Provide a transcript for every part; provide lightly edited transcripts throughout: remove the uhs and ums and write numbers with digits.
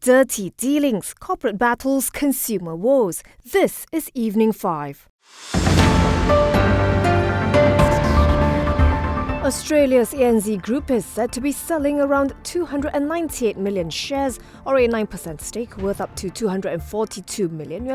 Dirty dealings, corporate battles, consumer woes. This is Evening 5. Australia's ANZ Group is said to be selling around 298 million shares, or a 9% stake worth up to $242 million,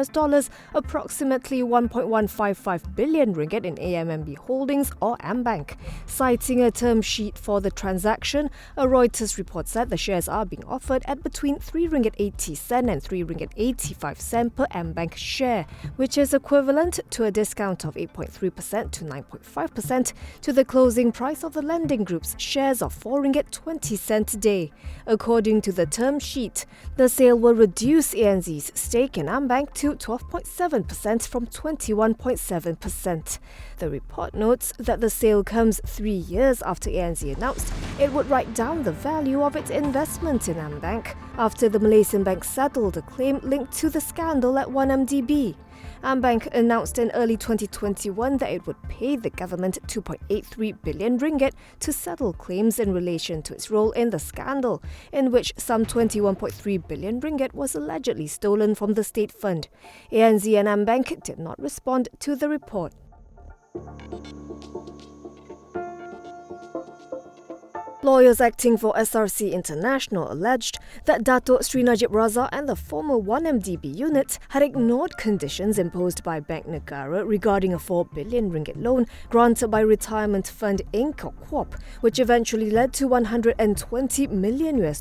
approximately 1.155 billion ringgit in AMMB Holdings or Ambank. Citing a term sheet for the transaction, a Reuters report said the shares are being offered at between 3 ringgit 80 cent and 3 ringgit 85 cent per Ambank share, which is equivalent to a discount of 8.3% to 9.5% to the closing price of the lending group's shares of 4 ringgit 20 cent a day. According to the term sheet, the sale will reduce ANZ's stake in Ambank to 12.7% from 21.7%. The report notes that the sale comes 3 years after ANZ announced it would write down the value of its investment in Ambank after the Malaysian bank settled a claim linked to the scandal at 1MDB. Ambank announced in early 2021 that it would pay the government 2.83 billion ringgit to settle claims in relation to its role in the scandal, in which some 21.3 billion ringgit was allegedly stolen from the state fund. ANZ and Ambank did not respond to the report. Lawyers acting for SRC International alleged that Dato' Sri Najib and the former 1MDB unit had ignored conditions imposed by Bank Negara regarding a 4 billion ringgit loan granted by Retirement Fund Inc. or KWAP, which eventually led to $120 million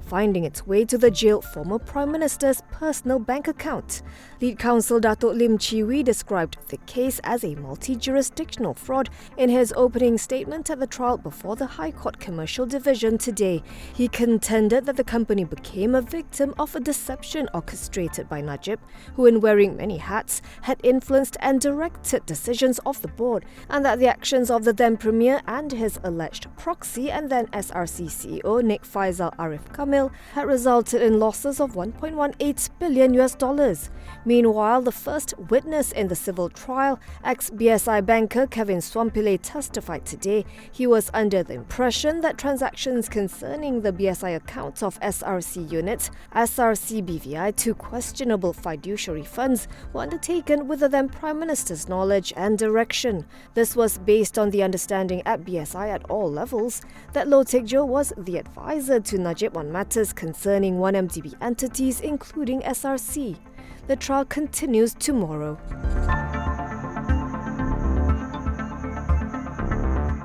finding its way to the jailed former Prime Minister's personal bank account. Lead counsel Dato' Lim Chi Wee described the case as a multi-jurisdictional fraud in his opening statement at the trial before the High Court Commercial Division today. He contended that the company became a victim of a deception orchestrated by Najib, who in wearing many hats had influenced and directed decisions of the board, and that the actions of the then Premier and his alleged proxy and then SRC CEO Nik Faisal Arif Kamil had resulted in losses of $1.18 billion. Meanwhile, the first witness in the civil trial, ex-BSI banker Kevin Swampile, testified today he was under the impression that transactions concerning the BSI accounts of SRC units, SRC BVI to questionable fiduciary funds were undertaken with the then Prime Minister's knowledge and direction. This was based on the understanding at BSI at all levels that Loh Teck Joe was the advisor to Najib on matters concerning 1MDB entities including SRC. The trial continues tomorrow.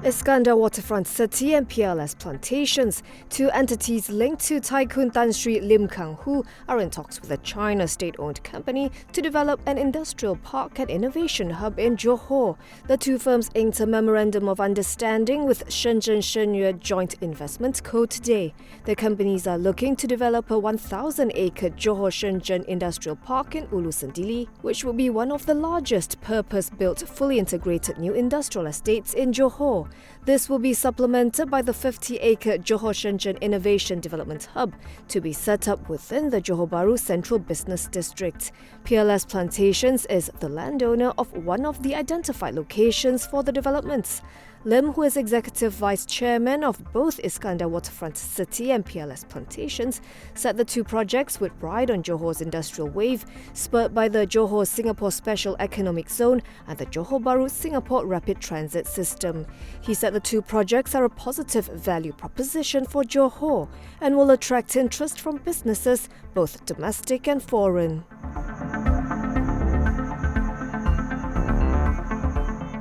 Iskandar Waterfront City and PLS Plantations, two entities linked to Tycoon Tan Sri Lim Kang Hu, are in talks with a China state-owned company to develop an industrial park and innovation hub in Johor. The two firms inked a memorandum of understanding with Shenzhen Shenyue Joint Investment Co. today. The companies are looking to develop a 1,000-acre Johor Shenzhen industrial park in Ulu Sendili, which will be one of the largest purpose-built, fully integrated new industrial estates in Johor. This will be supplemented by the 50-acre Johor Shenzhen Innovation Development Hub to be set up within the Johor Bahru Central Business District. PLS Plantations is the landowner of one of the identified locations for the developments. Lim, who is Executive Vice Chairman of both Iskandar Waterfront City and PLS Plantations, said the two projects would ride on Johor's industrial wave, spurred by the Johor-Singapore Special Economic Zone and the Johor Bahru-Singapore Rapid Transit System. He said the two projects are a positive value proposition for Johor and will attract interest from businesses, both domestic and foreign.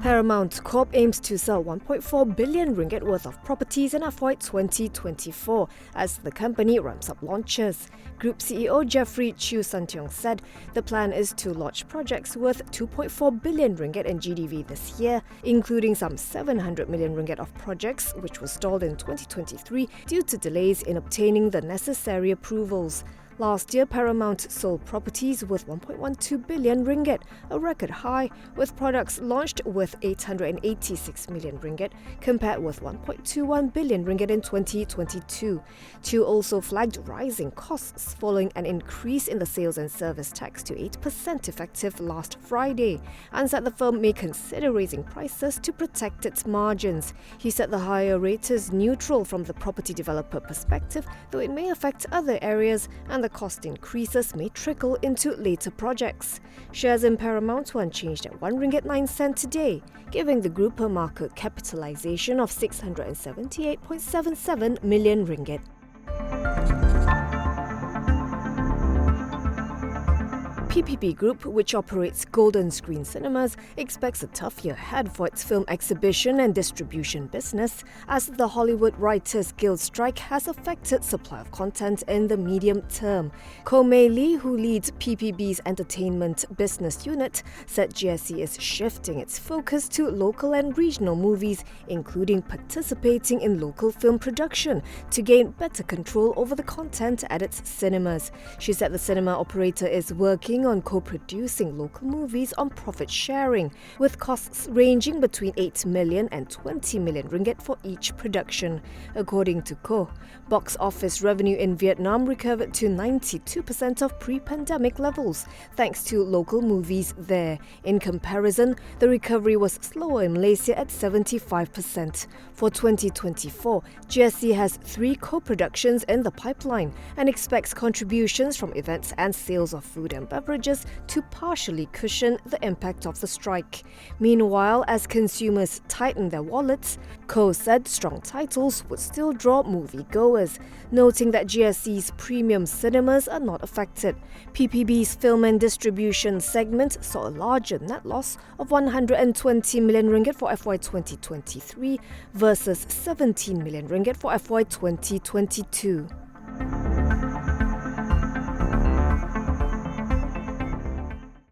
Paramount Corp aims to sell 1.4 billion ringgit worth of properties in FY 2024 as the company ramps up launches. Group CEO Jeffrey Chew Santiong said the plan is to launch projects worth 2.4 billion ringgit in GDV this year, including some 700 million ringgit of projects which were stalled in 2023 due to delays in obtaining the necessary approvals. Last year, Paramount sold properties worth 1.12 billion ringgit, a record high, with products launched with 886 million ringgit, compared with 1.21 billion ringgit in 2022. Chew also flagged rising costs following an increase in the sales and service tax to 8% effective last Friday, and said the firm may consider raising prices to protect its margins. He said the higher rate is neutral from the property developer perspective, though it may affect other areas, and the cost increases may trickle into later projects. Shares in Paramount were unchanged at RM1.09 today, giving the group a market capitalization of RM678.77 million. PPB Group, which operates Golden Screen Cinemas, expects a tough year ahead for its film exhibition and distribution business, as the Hollywood Writers Guild strike has affected supply of content in the medium term. Koh Mei Lee, who leads PPB's entertainment business unit, said GSC is shifting its focus to local and regional movies, including participating in local film production, to gain better control over the content at its cinemas. She said the cinema operator is working on co-producing local movies on profit sharing, with costs ranging between 8 million and 20 million ringgit for each production. According to Koh, box office revenue in Vietnam recovered to 92% of pre-pandemic levels, thanks to local movies there. In comparison, the recovery was slower in Malaysia at 75%. For 2024, GSC has 3 co-productions in the pipeline and expects contributions from events and sales of food and beverages to partially cushion the impact of the strike. Meanwhile, as consumers tighten their wallets, Koh said strong titles would still draw moviegoers, noting that GSC's premium cinemas are not affected. PPB's film and distribution segment saw a larger net loss of 120 million ringgit for FY 2023 versus 17 million ringgit for FY 2022.